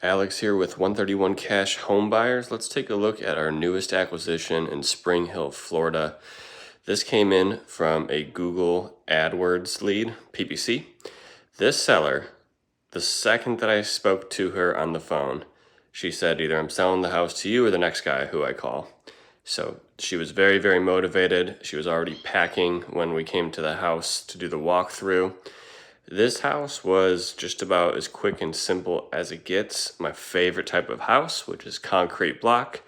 Alex here with 131 Cash Home Buyers. Let's take a look at our newest acquisition in Spring Hill, Florida. This came in from a Google AdWords lead, PPC. This seller, the second that I spoke to her on the phone, she said either I'm selling the house to you or the next guy who I call. So she was very, very motivated. She was already packing when we came to the house to do the walkthrough. This house was just about as quick and simple as it gets. My favorite type of house, which is concrete block.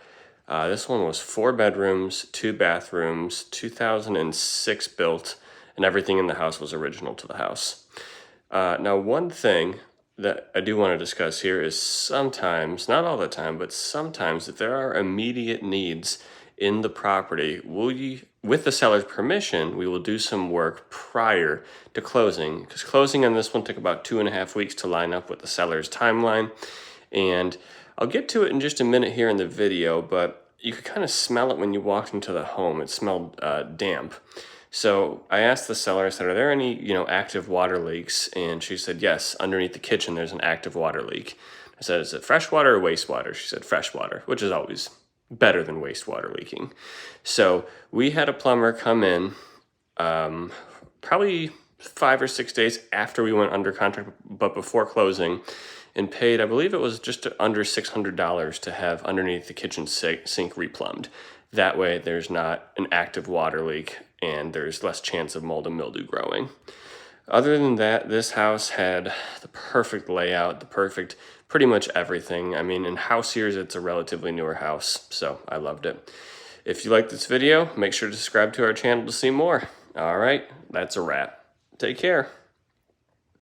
This one was 4 bedrooms, 2 bathrooms, 2006 built, and everything in the house was original to the house. Now, one thing that I do want to discuss here is sometimes, not all the time, but sometimes if there are immediate needs in the property, with the seller's permission, we will do some work prior to closing, because closing on this one took about 2.5 weeks to line up with the seller's timeline. And I'll get to it in just a minute here in the video, but you could kind of smell it when you walked into the home. It smelled damp. So I asked the seller, I said, are there any, active water leaks? And she said, yes, underneath the kitchen, there's an active water leak. I said, is it freshwater or wastewater? She said, freshwater, which is always better than wastewater leaking. So we had a plumber come in probably 5 or 6 days after we went under contract, but before closing, and paid, I believe it was just under $600 to have underneath the kitchen sink replumbed. That way there's not an active water leak and there's less chance of mold and mildew growing. Other than that, this house had the perfect layout, the perfect pretty much everything. I mean, in house years, it's a relatively newer house, so I loved it. If you like this video, make sure to subscribe to our channel to see more. All right, that's a wrap. Take care.